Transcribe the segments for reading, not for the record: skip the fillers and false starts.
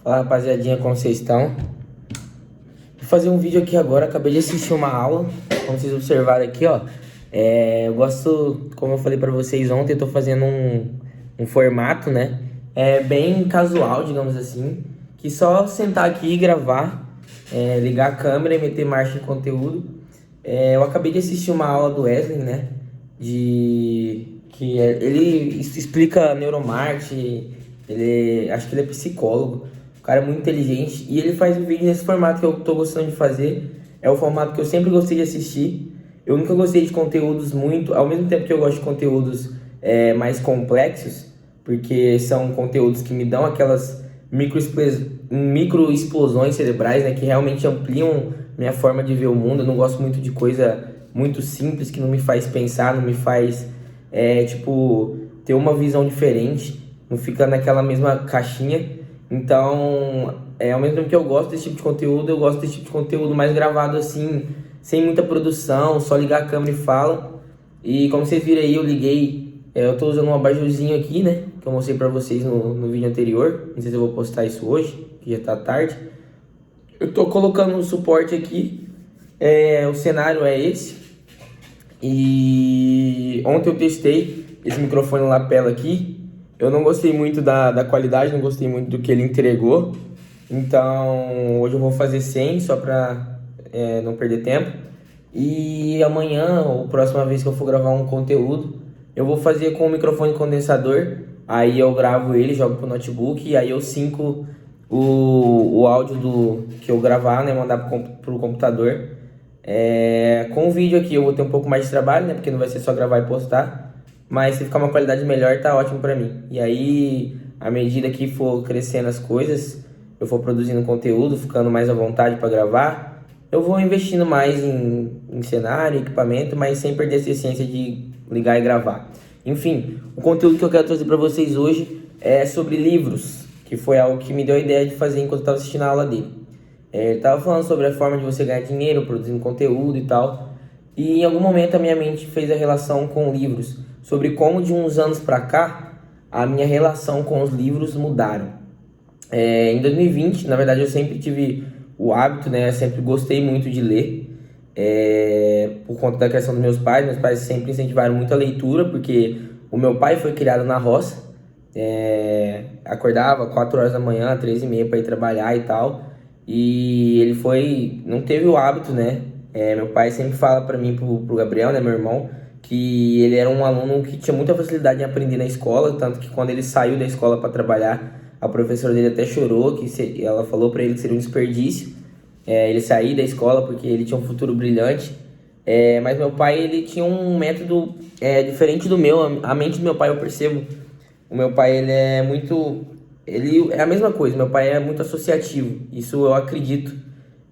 Fala, rapaziadinha, como vocês estão? Vou fazer um vídeo aqui agora, acabei de assistir uma aula. Como vocês observaram aqui, ó, eu gosto, como eu falei pra vocês ontem, eu tô fazendo um formato, né, bem casual, digamos assim, que só sentar aqui e gravar, ligar a câmera e meter marcha em conteúdo. Eu acabei de assistir uma aula do Wesley, né, ele explica neuromarketing, acho que ele é psicólogo. O cara é muito inteligente e ele faz um vídeo nesse formato que eu tô gostando de fazer. É o formato que eu sempre gostei de assistir. Eu nunca gostei de conteúdos muito, ao mesmo tempo que eu gosto de conteúdos mais complexos, porque são conteúdos que me dão aquelas micro explosões cerebrais, né, que realmente ampliam minha forma de ver o mundo. Eu não gosto muito de coisa muito simples que não me faz pensar, não me faz ter uma visão diferente, não fica naquela mesma caixinha. Então, ao mesmo tempo que eu gosto desse tipo de conteúdo, eu gosto desse tipo de conteúdo mais gravado assim, sem muita produção, só ligar a câmera e fala. E como vocês viram aí, eu liguei, eu tô usando um abajurzinho aqui, né, que eu mostrei pra vocês no vídeo anterior. Não sei se eu vou postar isso hoje, que já tá tarde. Eu tô colocando um suporte aqui, o cenário é esse. E ontem eu testei esse microfone lapela aqui. Eu não gostei muito da qualidade, não gostei muito do que ele entregou. Então hoje eu vou fazer sem, só pra não perder tempo. E amanhã, ou próxima vez que eu for gravar um conteúdo, eu vou fazer com o microfone condensador. Aí eu gravo ele, jogo pro notebook e aí eu sinco o áudio que eu gravar, né, mandar pro computador. Com o vídeo aqui eu vou ter um pouco mais de trabalho, né, porque não vai ser só gravar e postar. Mas se ficar uma qualidade melhor, tá ótimo pra mim. E aí, à medida que for crescendo as coisas, eu for produzindo conteúdo, ficando mais à vontade para gravar, eu vou investindo mais em cenário, equipamento, mas sem perder essa essência de ligar e gravar. Enfim, o conteúdo que eu quero trazer para vocês hoje é sobre livros, que foi algo que me deu a ideia de fazer enquanto eu estava assistindo a aula dele. Ele estava falando sobre a forma de você ganhar dinheiro, produzindo conteúdo e tal. E em algum momento a minha mente fez a relação com livros, sobre como de uns anos para cá a minha relação com os livros mudaram. Em 2020, na verdade, eu sempre tive o hábito, né? Eu sempre gostei muito de ler, por conta da criação dos meus pais. Meus pais sempre incentivaram muito a leitura, porque o meu pai foi criado na roça, acordava 4 horas da manhã, 3h30 para ir trabalhar e tal. E ele não teve o hábito, né? Meu pai sempre fala para mim, pro Gabriel, né, meu irmão, que ele era um aluno que tinha muita facilidade em aprender na escola, tanto que quando ele saiu da escola para trabalhar, a professora dele até chorou, ela falou para ele que seria um desperdício ele sair da escola, porque ele tinha um futuro brilhante. Mas meu pai, ele tinha um método diferente do meu. A mente do meu pai, eu percebo, o meu pai, ele é a mesma coisa. Meu pai é muito associativo, isso eu acredito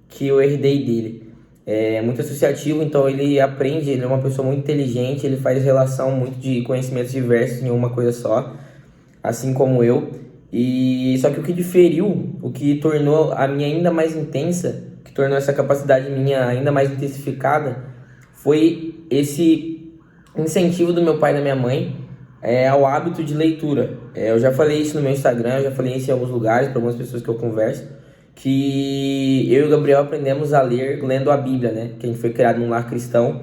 que eu herdei dele. É muito associativo, então ele aprende, ele é uma pessoa muito inteligente, ele faz relação muito de conhecimentos diversos em uma coisa só, assim como eu. E só que o que diferiu, o que tornou a minha ainda mais intensa, que tornou essa capacidade minha ainda mais intensificada, foi esse incentivo do meu pai e da minha mãe ao hábito de leitura. Eu já falei isso no meu Instagram, eu já falei isso em alguns lugares, para algumas pessoas que eu converso, que eu e o Gabriel aprendemos a ler lendo a Bíblia, né? Que a gente foi criado num lar cristão.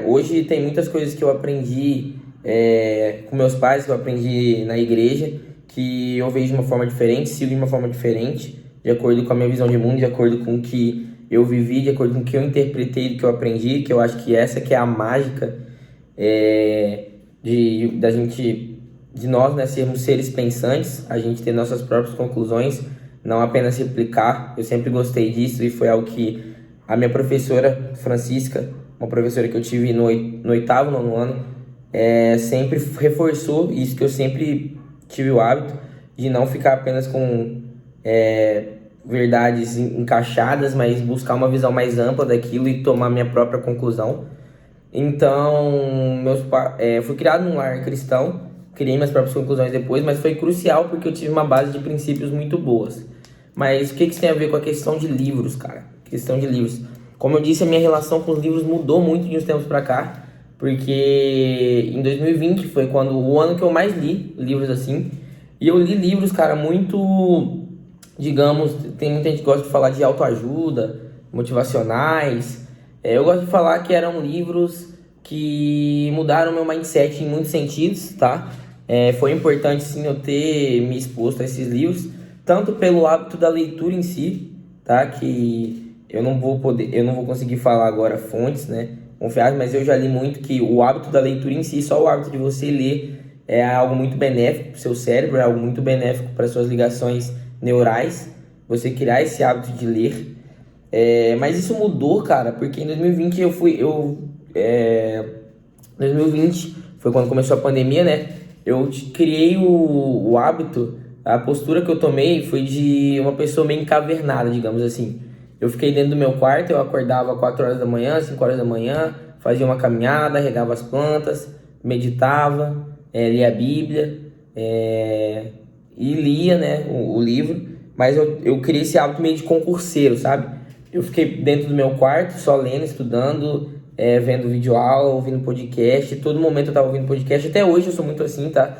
Hoje tem muitas coisas que eu aprendi com meus pais, que eu aprendi na igreja, que eu vejo de uma forma diferente, sigo de uma forma diferente, de acordo com a minha visão de mundo, de acordo com o que eu vivi, de acordo com o que eu interpretei, do que eu aprendi, que eu acho que essa que é a mágica de nós, né, sermos seres pensantes, a gente ter nossas próprias conclusões, não apenas replicar. Eu sempre gostei disso e foi algo que a minha professora Francisca, uma professora que eu tive no 8º, 9º ano, sempre reforçou isso, que eu sempre tive o hábito de não ficar apenas com verdades encaixadas, mas buscar uma visão mais ampla daquilo e tomar minha própria conclusão. Então, fui criado num lar cristão, criei minhas próprias conclusões depois, mas foi crucial porque eu tive uma base de princípios muito boas. Mas o que isso tem a ver com a questão de livros, cara? Questão de livros. Como eu disse, a minha relação com os livros mudou muito de uns tempos pra cá, porque em 2020 foi o ano que eu mais li livros assim. E eu li livros, cara, muito digamos, tem muita gente que gosta de falar de autoajuda, motivacionais. Eu gosto de falar que eram livros que mudaram meu mindset em muitos sentidos, tá? Foi importante sim eu ter me exposto a esses livros, tanto pelo hábito da leitura em si, tá? Que eu não vou conseguir falar agora fontes, né? Confiáveis, mas eu já li muito que o hábito da leitura em si, só o hábito de você ler é algo muito benéfico para o seu cérebro, é algo muito benéfico para suas ligações neurais, você criar esse hábito de ler. Mas isso mudou, cara, porque em 2020 2020 foi quando começou a pandemia, né? Eu criei o hábito, a postura que eu tomei foi de uma pessoa meio encavernada, digamos assim. Eu fiquei dentro do meu quarto, eu acordava 4 horas da manhã, 5 horas da manhã, fazia uma caminhada, regava as plantas, meditava, lia a Bíblia, e lia, né, o livro, mas eu criei esse hábito meio de concurseiro, sabe? Eu fiquei dentro do meu quarto, só lendo, estudando, vendo videoaula, ouvindo podcast, todo momento eu tava ouvindo podcast, até hoje eu sou muito assim, tá?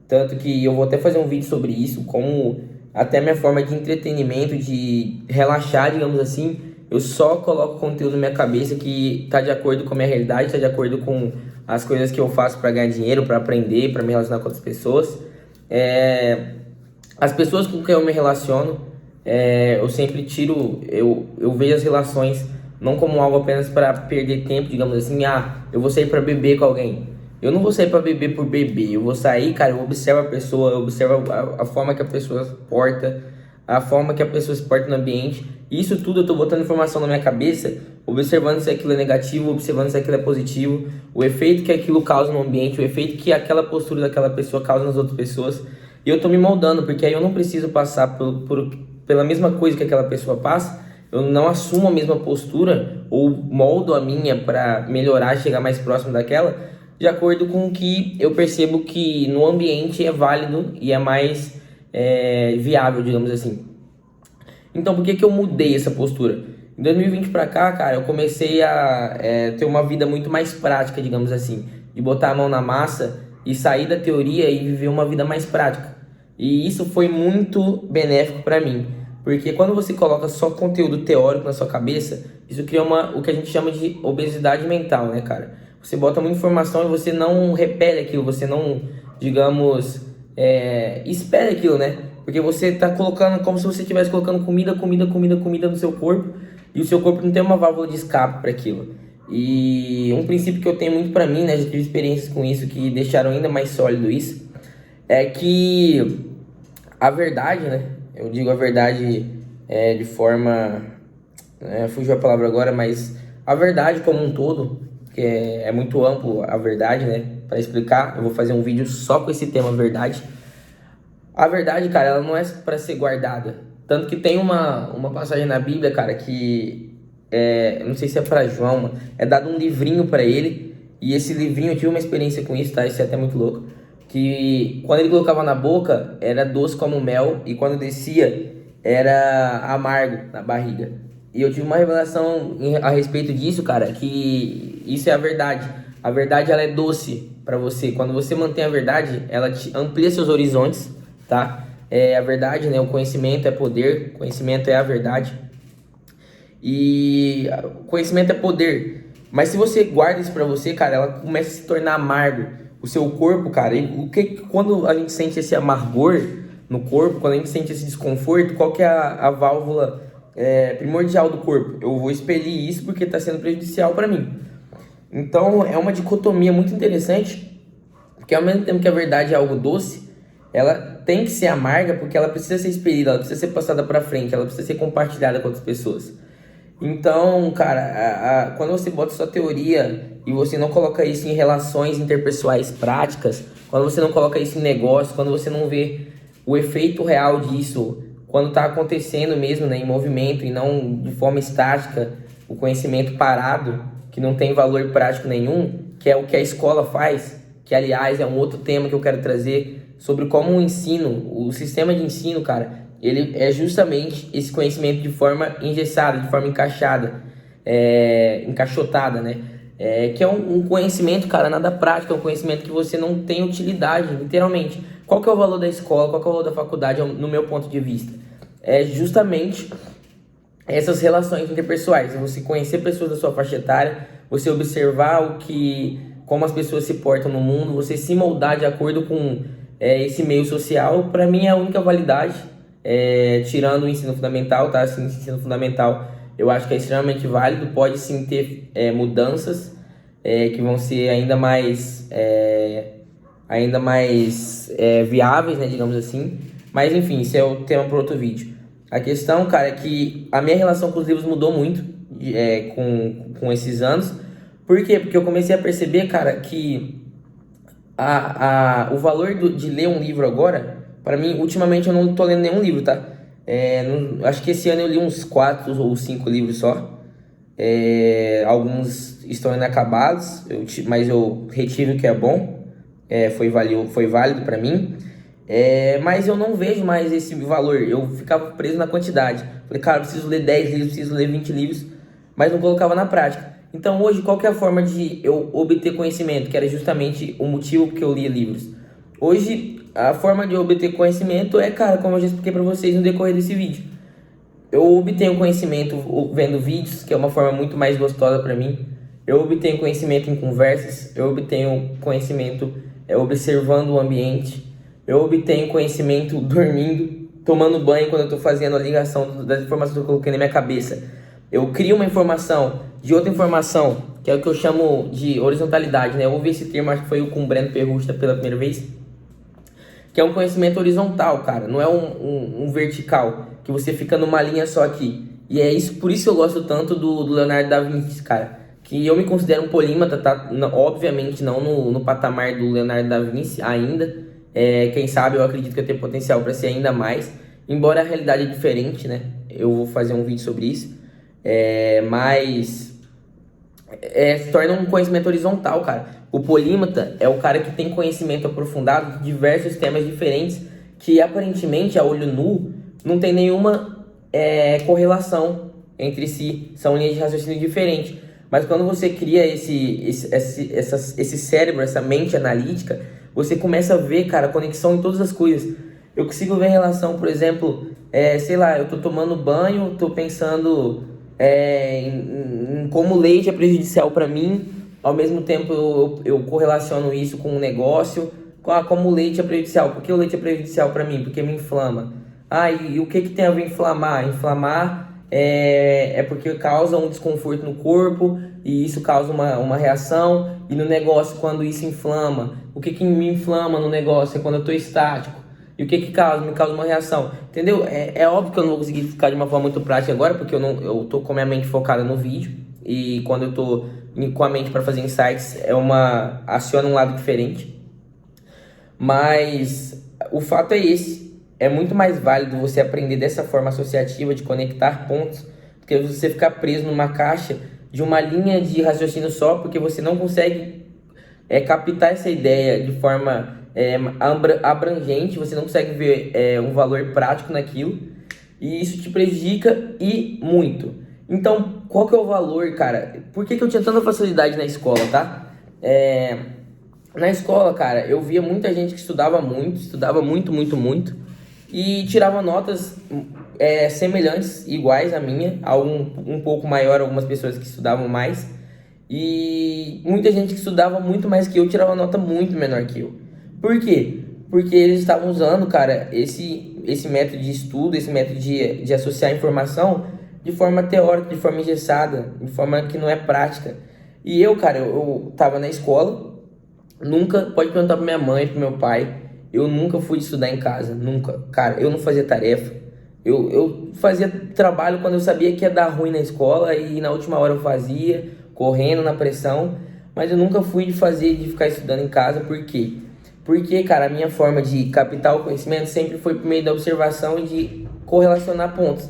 Tanto que eu vou até fazer um vídeo sobre isso, como até minha forma de entretenimento, de relaxar, digamos assim, eu só coloco conteúdo na minha cabeça que tá de acordo com a minha realidade, tá de acordo com as coisas que eu faço para ganhar dinheiro, para aprender, para me relacionar com outras pessoas. As pessoas com quem eu me relaciono, eu sempre eu vejo as relações não como algo apenas para perder tempo, digamos assim, eu vou sair para beber com alguém. Eu não vou sair para beber por beber, eu vou sair, cara, eu observo a pessoa, eu observo a forma que a pessoa se porta, a forma que a pessoa se porta no ambiente. Isso tudo eu tô botando informação na minha cabeça, observando se aquilo é negativo, observando se aquilo é positivo, o efeito que aquilo causa no ambiente, o efeito que aquela postura daquela pessoa causa nas outras pessoas. E eu tô me moldando, porque aí eu não preciso passar pela mesma coisa que aquela pessoa passa, eu não assumo a mesma postura ou moldo a minha para melhorar, chegar mais próximo daquela, de acordo com o que eu percebo que no ambiente é válido e é mais viável, digamos assim. Então, por que eu mudei essa postura? Em 2020 pra cá, cara, eu comecei a ter uma vida muito mais prática, digamos assim, de botar a mão na massa e sair da teoria e viver uma vida mais prática. E isso foi muito benéfico pra mim, porque quando você coloca só conteúdo teórico na sua cabeça, isso cria o que a gente chama de obesidade mental, né, cara? Você bota muita informação e você não repele aquilo, você não, digamos, espere aquilo, né? Porque você tá colocando como se você estivesse colocando comida no seu corpo, e o seu corpo não tem uma válvula de escape para aquilo. E um princípio que eu tenho muito para mim, né, já tive experiências com isso que deixaram ainda mais sólido isso, é que a verdade, né? Eu digo a verdade de forma, fugiu a palavra agora, mas a verdade como um todo, que é muito amplo a verdade, né? Para explicar, eu vou fazer um vídeo só com esse tema verdade. A verdade, cara, ela não é para ser guardada. Tanto que tem uma passagem na Bíblia, cara, que não sei se é para João, é dado um livrinho para ele. E esse livrinho, eu tive uma experiência com isso, tá? Isso é até muito louco. Que quando ele colocava na boca, era doce como mel. E quando descia, era amargo na barriga. E eu tive uma revelação a respeito disso, cara, que isso é a verdade. A verdade, ela é doce para você. Quando você mantém a verdade, ela te amplia seus horizontes, tá? A verdade, né? O conhecimento é poder, conhecimento é a verdade. E conhecimento é poder. Mas se você guarda isso pra você, cara, ela começa a se tornar amargo. O seu corpo, cara, quando a gente sente esse amargor no corpo, quando a gente sente esse desconforto, qual que é a válvula primordial do corpo? Eu vou expelir isso porque está sendo prejudicial para mim. Então é uma dicotomia muito interessante, porque ao mesmo tempo que a verdade é algo doce, ela tem que ser amarga porque ela precisa ser expelida, ela precisa ser passada para frente, ela precisa ser compartilhada com outras pessoas. Então, cara, quando você bota sua teoria e você não coloca isso em relações interpessoais práticas, quando você não coloca isso em negócio, quando você não vê o efeito real disso, quando está acontecendo mesmo, né, em movimento e não de forma estática, o conhecimento parado, que não tem valor prático nenhum, que é o que a escola faz, que aliás é um outro tema que eu quero trazer sobre como o ensino, o sistema de ensino, cara, ele é justamente esse conhecimento de forma engessada, de forma encaixada, encaixotada, né? Que é um conhecimento, cara, nada prático, é um conhecimento que você não tem utilidade, literalmente. Qual que é o valor da escola, qual que é o valor da faculdade, no meu ponto de vista? é justamente essas relações interpessoais, você conhecer pessoas da sua faixa etária, você observar como as pessoas se portam no mundo, você se moldar de acordo com esse meio social. Para mim é a única validade, tirando o ensino fundamental, tá? Assim, o ensino fundamental eu acho que é extremamente válido, pode sim ter mudanças que vão ser ainda mais viáveis, né, digamos assim. Mas enfim, isso é o tema para outro vídeo. A questão, cara, é que a minha relação com os livros mudou muito com esses anos. Por quê? Porque eu comecei a perceber, cara, que o valor de ler um livro agora, para mim, ultimamente eu não tô lendo nenhum livro, tá? Acho que esse ano eu li uns 4 ou 5 livros só. Alguns estão inacabados, mas eu retiro o que é bom. Foi válido para mim. Mas eu não vejo mais esse valor. Eu ficava preso na quantidade. Falei, cara, eu preciso ler 10 livros, preciso ler 20 livros, mas não colocava na prática. Então hoje, qual que é a forma de eu obter conhecimento? Que era justamente o motivo que eu lia livros. Hoje, a forma de eu obter conhecimento cara, como eu já expliquei para vocês no decorrer desse vídeo. Eu obtenho conhecimento vendo vídeos, que é uma forma muito mais gostosa para mim. Eu obtenho conhecimento em conversas. Eu obtenho conhecimento observando o ambiente. Eu obtenho conhecimento dormindo, tomando banho, quando eu estou fazendo a ligação das informações que eu coloquei na minha cabeça. Eu crio uma informação de outra informação, que é o que eu chamo de horizontalidade, né? Eu ouvi esse termo, acho que foi com o Breno Perrusta pela primeira vez, que é um conhecimento horizontal, cara, não é um vertical, que você fica numa linha só aqui. E por isso eu gosto tanto do Leonardo da Vinci, cara, que eu me considero um polímata, tá? Obviamente não no patamar do Leonardo da Vinci ainda. Quem sabe eu acredito que eu tenho potencial para ser ainda mais, embora a realidade é diferente, né? Eu vou fazer um vídeo sobre isso, mas se torna um conhecimento horizontal, cara. O polímata é o cara que tem conhecimento aprofundado de diversos temas diferentes, que aparentemente a olho nu não tem nenhuma correlação entre si, são linhas de raciocínio diferentes. Mas quando você cria esse cérebro, essa mente analítica, você começa a ver, cara, conexão em todas as coisas. Eu consigo ver relação, por exemplo, sei lá, eu tô tomando banho, tô pensando em como o leite é prejudicial para mim, ao mesmo tempo eu correlaciono isso com um negócio, como o leite é prejudicial. Por que o leite é prejudicial para mim? Porque me inflama. E o que tem a ver inflamar? Inflamar porque causa um desconforto no corpo, e isso causa uma reação. E no negócio, quando isso inflama, o que me inflama no negócio é quando eu estou estático. E o que causa? Me causa uma reação. Entendeu? É óbvio que eu não vou conseguir ficar de uma forma muito prática agora, porque eu tô com a minha mente focada no vídeo. E quando eu tô com a mente para fazer insights, aciona um lado diferente. Mas o fato é esse. É muito mais válido você aprender dessa forma associativa, de conectar pontos, do que você ficar preso numa caixa de uma linha de raciocínio só, porque você não consegue captar essa ideia de forma abrangente, você não consegue ver um valor prático naquilo, e isso te prejudica e muito. Então, qual que é o valor, cara? Por que eu tinha tanta facilidade na escola, tá? Na escola, cara, eu via muita gente que estudava muito, muito, muito, e tirava notas semelhantes, iguais à minha, um pouco maior, algumas pessoas que estudavam mais, e muita gente que estudava muito mais que eu tirava nota muito menor que eu. Por quê? Porque eles estavam usando, cara, esse método de estudo, esse método de associar informação de forma teórica, de forma engessada, de forma que não é prática. E eu, cara, eu tava na escola, pode perguntar pra minha mãe, pro meu pai, eu nunca fui estudar em casa, nunca. Cara, eu não fazia tarefa. Eu fazia trabalho quando eu sabia que ia dar ruim na escola, e na última hora eu fazia, correndo na pressão. Mas eu nunca fui de ficar estudando em casa. Por quê? Porque, cara, a minha forma de captar o conhecimento sempre foi por meio da observação e de correlacionar pontos.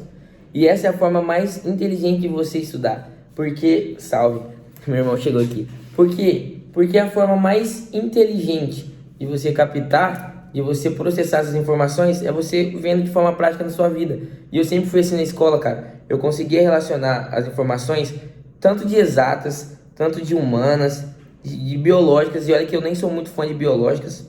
E essa é a forma mais inteligente de você estudar. Porque, salve, meu irmão chegou aqui. Por quê? Porque a forma mais inteligente de você captar, de você processar essas informações, é você vendo de forma prática na sua vida. E eu sempre fui assim na escola, cara. Eu conseguia relacionar as informações, tanto de exatas, tanto de humanas, de biológicas. E olha que eu nem sou muito fã de biológicas,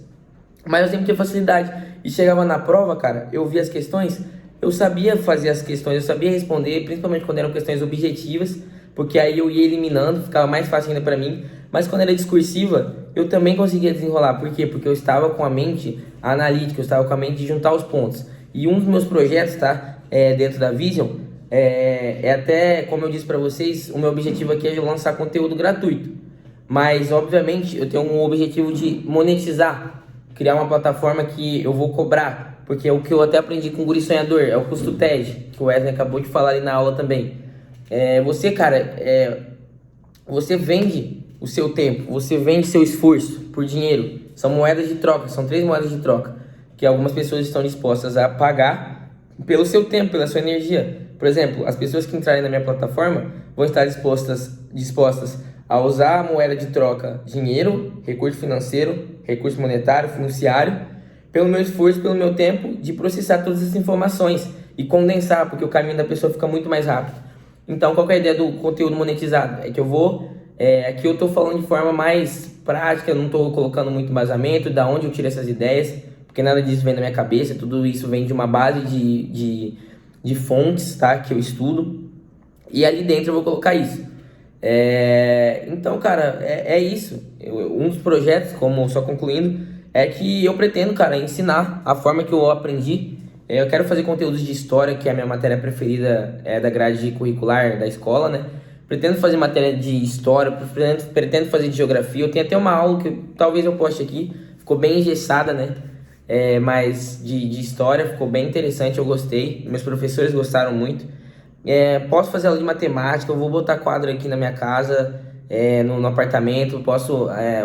mas eu sempre tinha facilidade. E chegava na prova, cara, eu via as questões, eu sabia fazer as questões, eu sabia responder, principalmente quando eram questões objetivas, porque aí eu ia eliminando, ficava mais fácil ainda para mim. Mas quando era discursiva, eu também conseguia desenrolar. Por quê? Porque eu estava com a mente analítica, eu estava com a mente de juntar os pontos. E um dos meus projetos, tá? Dentro da Vision, até, como eu disse para vocês, o meu objetivo aqui é lançar conteúdo gratuito. Mas, obviamente, eu tenho um objetivo de monetizar, criar uma plataforma que eu vou cobrar. Porque é o que eu até aprendi com o Guri Sonhador, é o custo TED, que o Wesley acabou de falar ali na aula também. Você, cara, você vende o seu tempo, você vende seu esforço por dinheiro. São moedas de troca, são 3 moedas de troca que algumas pessoas estão dispostas a pagar pelo seu tempo, pela sua energia. Por exemplo, as pessoas que entrarem na minha plataforma vão estar dispostas a usar a moeda de troca dinheiro, recurso financeiro, recurso monetário, fiduciário, pelo meu esforço, pelo meu tempo de processar todas essas informações e condensar, porque o caminho da pessoa fica muito mais rápido. Então, qual que é a ideia do conteúdo monetizado? É que aqui eu tô falando de forma mais prática, eu não tô colocando muito embasamento, da onde eu tiro essas ideias, porque nada disso vem da minha cabeça, tudo isso vem de uma base de fontes, tá? Que eu estudo, e ali dentro eu vou colocar isso. Então, cara, é isso. Um dos projetos, como só concluindo, é que eu pretendo, cara, ensinar a forma que eu aprendi. Eu quero fazer conteúdos de história, que é a minha matéria preferida, da grade curricular da escola, né? Pretendo fazer matéria de história, pretendo fazer de geografia. Eu tenho até uma aula que talvez eu poste aqui, ficou bem engessada, né? Mas de história ficou bem interessante, eu gostei. Meus professores gostaram muito. Posso fazer aula de matemática, eu vou botar quadro aqui na minha casa, no apartamento.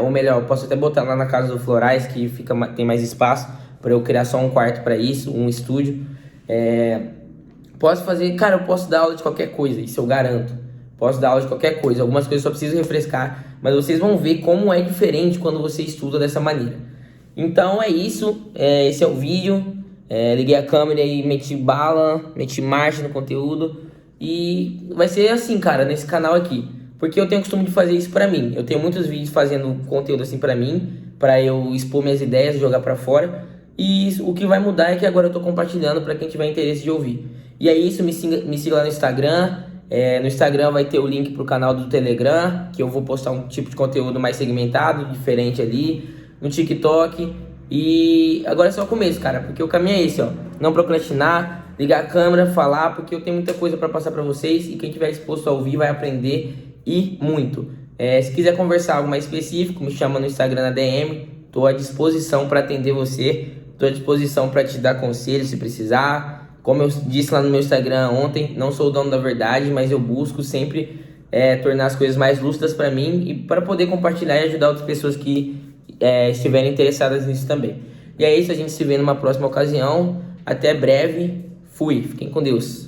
Ou melhor, posso até botar lá na casa do Florais, que tem mais espaço, para eu criar só um quarto para isso, um estúdio. Posso fazer, cara, eu posso dar aula de qualquer coisa, isso eu garanto. Posso dar aula de qualquer coisa, algumas coisas só preciso refrescar, mas vocês vão ver como é diferente quando você estuda dessa maneira. Então é isso, esse é o vídeo. Liguei a câmera e meti bala, meti marcha no conteúdo. E vai ser assim, cara, nesse canal aqui, porque eu tenho o costume de fazer isso pra mim. Eu tenho muitos vídeos fazendo conteúdo assim pra mim, pra eu expor minhas ideias, jogar pra fora. E o que vai mudar é que agora eu tô compartilhando pra quem tiver interesse de ouvir. E é isso, me siga lá no Instagram. No Instagram vai ter o link pro canal do Telegram, que eu vou postar um tipo de conteúdo mais segmentado, diferente ali. No TikTok. E agora é só o começo, cara, porque o caminho é esse, ó. Não procrastinar, ligar a câmera, falar, porque eu tenho muita coisa pra passar pra vocês. E quem tiver disposto a ouvir vai aprender e muito. Se quiser conversar algo mais específico, me chama no Instagram na DM. Tô à disposição pra atender você. Tô à disposição pra te dar conselhos se precisar. Como eu disse lá no meu Instagram ontem, não sou o dono da verdade, mas eu busco sempre tornar as coisas mais lúcidas pra mim e para poder compartilhar e ajudar outras pessoas que estiverem interessadas nisso também. E é isso, a gente se vê numa próxima ocasião. Até breve. Fui. Fiquem com Deus.